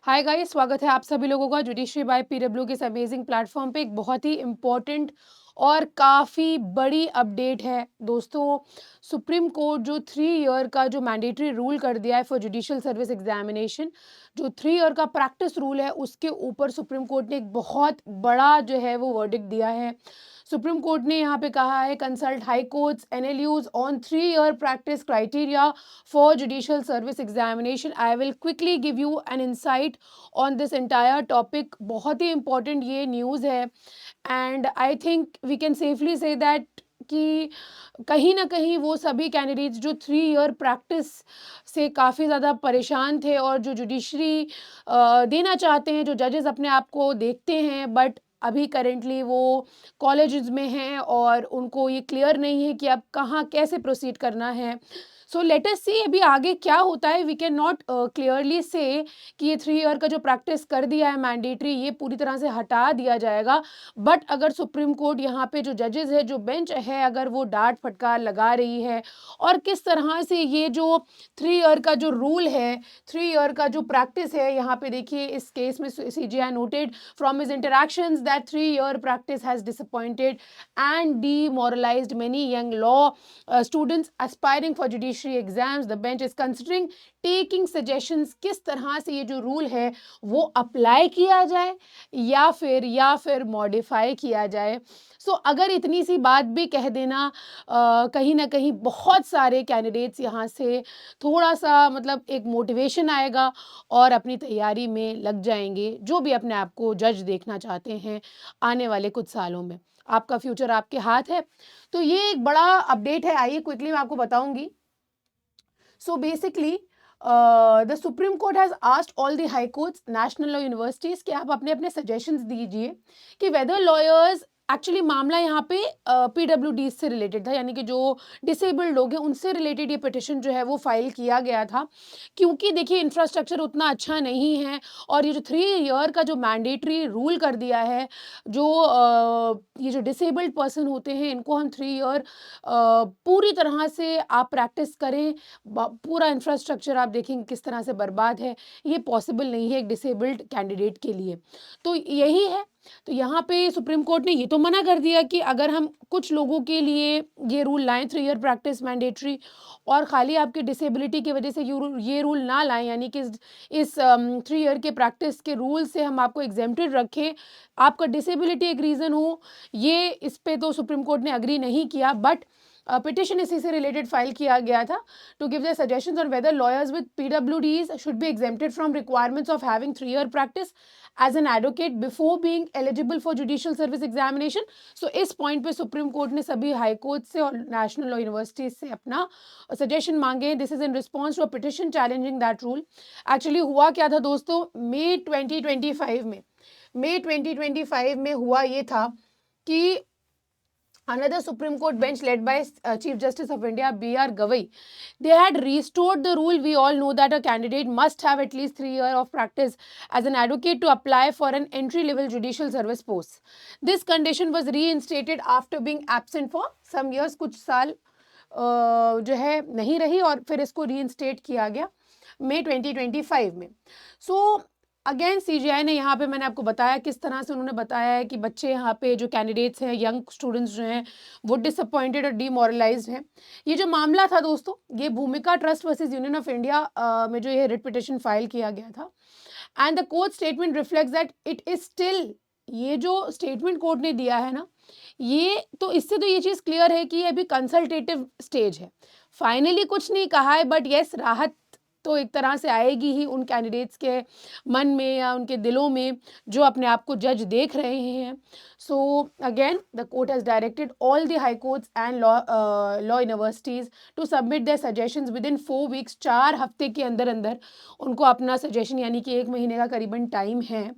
Hi guys, स्वागत है आप सभी लोगों का जुडिशरी बाय पीडब्ल्यू के इस अमेजिंग प्लेटफॉर्म पे। एक बहुत ही इम्पोर्टेंट और काफ़ी बड़ी अपडेट है दोस्तों। सुप्रीम कोर्ट जो 3 ईयर का जो मैंडेटरी रूल कर दिया है फॉर जुडिशियल सर्विस एग्जामिनेशन, जो 3 ईयर का प्रैक्टिस रूल है, उसके ऊपर सुप्रीम कोर्ट ने एक बहुत बड़ा जो है वो वर्डिक्ट दिया है। सुप्रीम कोर्ट ने यहाँ पे कहा है, consult high courts NLUs on 3 year practice criteria for judicial service examination. I will quickly give you an insight on this entire topic. बहुत ही important ये न्यूज़ है and I think we can safely say that कि कहीं ना कहीं वो सभी candidates जो 3 ईयर प्रैक्टिस से काफ़ी ज़्यादा परेशान थे और जो जुडिशरी देना चाहते हैं, जो जजेस अपने आप को देखते हैं बट अभी करेंटली वो कॉलेजेस में हैं और उनको ये क्लियर नहीं है कि अब कहाँ कैसे प्रोसीड करना है। सो लेट अस सी अभी आगे क्या होता है। वी कैन नॉट क्लियरली से कि ये 3 ईयर का जो प्रैक्टिस कर दिया है मैंडेटरी, ये पूरी तरह से हटा दिया जाएगा। बट अगर सुप्रीम कोर्ट यहाँ पे जो जजेस है, जो बेंच है, अगर वो डांट फटकार लगा रही है और किस तरह से ये जो 3 ईयर का जो रूल है, 3 ईयर का जो प्रैक्टिस है, यहाँ पे देखिए इस केस में CJI noted from his interactions that 3 year practice has disappointed and demoralised many young law students aspiring for judiciary exams. The bench is considering taking suggestions किस तरह से ये जो रूल है वो अप्लाई किया जाए या फिर मॉडिफाई किया जाए। सो अगर इतनी सी बात भी कह देना, कहीं ना कहीं बहुत सारे कैंडिडेट्स यहाँ से थोड़ा सा मतलब एक मोटिवेशन आएगा और अपनी तैयारी में लग जाएंगे, जो भी अपने आप को जज देखना चाहते हैं आने वाले कुछ सालों में। आपका फ्यूचर आपके हाथ है। तो ये एक बड़ा अपडेट है, आइए क्विकली मैं आपको बताऊंगी। So basically the supreme court has asked all the high courts, national law universities कि आप अपने अपने सजेशंस दीजिए कि वेदर लॉयर्स, एक्चुअली मामला यहाँ पे PWD से रिलेटेड था, यानी कि जो डिसेबल्ड लोग हैं उनसे रिलेटेड ये पिटिशन जो है वो फाइल किया गया था। क्योंकि देखिए इंफ्रास्ट्रक्चर उतना अच्छा नहीं है और ये जो 3 ईयर का जो मैंडेटरी रूल कर दिया है, जो ये जो डिसेबल्ड पर्सन होते हैं इनको हम 3 ईयर पूरी तरह से आप प्रैक्टिस करें, पूरा इंफ्रास्ट्रक्चर आप देखेंगे किस तरह से बर्बाद है, ये पॉसिबल नहीं है एक डिसेबल्ड कैंडिडेट के लिए। तो यही है। तो यहाँ पे सुप्रीम कोर्ट ने ये तो मना कर दिया कि अगर हम कुछ लोगों के लिए ये रूल लाएं 3 ईयर प्रैक्टिस मैंडेटरी और खाली आपकी डिसेबिलिटी की वजह से ये रूल ना लाएं, यानी कि इस 3 ईयर के प्रैक्टिस के रूल से हम आपको एग्जेम्प्टेड रखें, आपका डिसेबिलिटी एक रीज़न हो, ये इस पे तो सुप्रीम कोर्ट ने अग्री नहीं किया। बट पिटिशन इसी से रिलेटेड फाइल किया गया था to give the suggestions on whether lawyers with PWDs should be exempted from requirements of having 3 year practice as an advocate before being eligible for judicial service examination. So इस point पे supreme court ने सभी high court से और national law universities से अपना suggestion मांगे। This is in response to a petition challenging that rule. Actually हुआ क्या था दोस्तों, मई 2025 में हुआ ये था कि another Supreme Court bench led by Chief Justice of India B.R. Gavai, they had restored the rule. We all know that a candidate must have at least 3 years of practice as an advocate to apply for an entry-level judicial service post. This condition was reinstated after being absent for some years. कुछ साल जो है नहीं रही और फिर इसको reinstate किया गया मई 2025 में। सो अगेन CJI ने यहाँ पे मैंने आपको बताया किस तरह से उन्होंने बताया है कि बच्चे यहाँ पे जो कैंडिडेट्स हैं, यंग स्टूडेंट्स जो हैं, वो डिसअपॉइंटेड और डीमोरलाइज्ड हैं। ये जो मामला था दोस्तों, ये भूमिका trust versus union of India में जो ये रिट पिटिशन फाइल किया गया था। And the court statement reflects that it is still, ये जो स्टेटमेंट कोर्ट ने दिया है ना, ये तो इससे तो ये चीज़ क्लियर है कि ये अभी कंसल्टेटिव स्टेज है, फाइनली कुछ नहीं कहा है। बट येस, राहत तो एक तरह से आएगी ही उन कैंडिडेट्स के मन में या उनके दिलों में जो अपने आप को जज देख रहे हैं। So again the court has directed all the high courts and law universities to submit their suggestions within 4 weeks. 4 हफ्ते के अंदर अंदर उनको अपना सजेशन, यानी कि 1 महीने का करीबन टाइम है,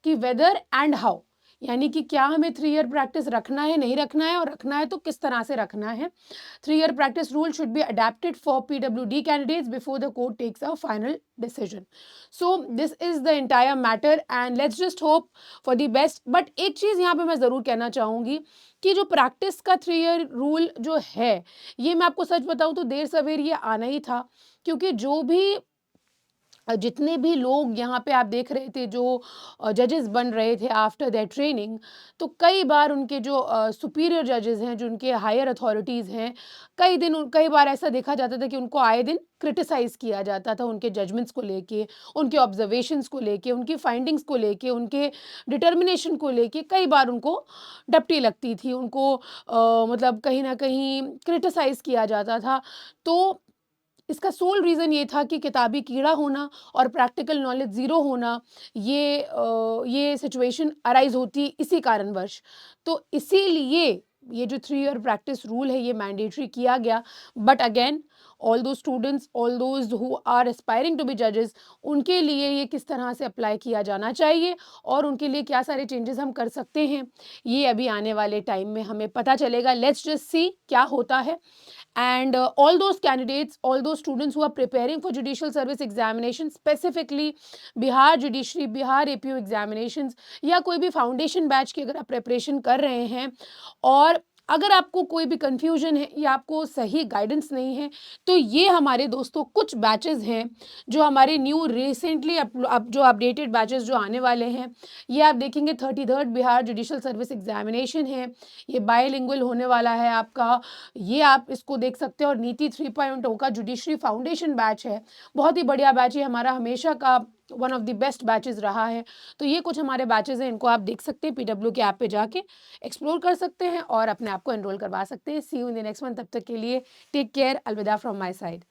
कि वेदर एंड हाउ, यानी कि क्या हमें 3 ईयर प्रैक्टिस रखना है, नहीं रखना है, और रखना है तो किस तरह से रखना है। 3 year practice rule should be adapted for PWD candidates before the court takes a final decision. So this is the entire matter and let's just hope for the best. But एक चीज़ यहाँ पे मैं ज़रूर कहना चाहूँगी कि जो प्रैक्टिस का 3 ईयर रूल जो है, ये मैं आपको सच बताऊँ तो देर सवेर ये आना ही था, क्योंकि जो भी जितने भी लोग यहाँ पे आप देख रहे थे जो जजेस बन रहे थे आफ्टर दैट ट्रेनिंग, तो कई बार उनके जो सुपीरियर जजेस हैं, जो उनके हायर अथॉरिटीज़ हैं, कई बार ऐसा देखा जाता था कि उनको आए दिन क्रिटिसाइज़ किया जाता था उनके जजमेंट्स को लेके, उनके ऑब्जर्वेशंस को लेके, उनकी फाइंडिंग्स को लेके, उनके डिटर्मिनेशन को लेके कई बार उनको डपटी लगती थी, उनको मतलब कहीं न कहीं क्रिटिसाइज़ किया जाता था। तो इसका सोल रीज़न ये था कि किताबी कीड़ा होना और प्रैक्टिकल नॉलेज ज़ीरो होना, ये सिचुएशन अराइज़ होती इसी कारणवश। तो इसीलिए ये जो 3 ईयर प्रैक्टिस रूल है ये मैंडेटरी किया गया। But again all those students, all those who are aspiring to be जजेस, उनके लिए ये किस तरह से अप्लाई किया जाना चाहिए और उनके लिए क्या सारे चेंजेज़ हम कर सकते हैं, ये अभी आने वाले टाइम में हमें पता चलेगा। लेट्स जस्ट सी क्या होता है। And all those candidates, all those students who are preparing for judicial service examination, specifically Bihar judiciary, Bihar APO examinations या कोई भी फाउंडेशन बैच की अगर आप प्रिपरेशन कर रहे हैं और अगर आपको कोई भी कंफ्यूजन है या आपको सही गाइडेंस नहीं है, तो ये हमारे दोस्तों कुछ बैचेस हैं जो हमारे न्यू रिसेंटली अब जो अपडेटेड बैचेस जो आने वाले हैं। ये आप देखेंगे 33rd Bihar judicial service examination है, ये बायलिंगुअल होने वाला है आपका, ये आप इसको देख सकते हैं। और नीति 3.0 का जुडिशरी फाउंडेशन बैच है, बहुत ही बढ़िया बैच है, हमारा हमेशा का one of the best batches रहा है। तो ये कुछ हमारे बैचेस हैं, इनको आप देख सकते हैं, पीडब्ल्यू के ऐप पे जाके एक्सप्लोर कर सकते हैं और अपने आप को एनरोल करवा सकते हैं। See you in the next one, तब तक के लिए टेक केयर, अलविदा फ्रॉम माय साइड।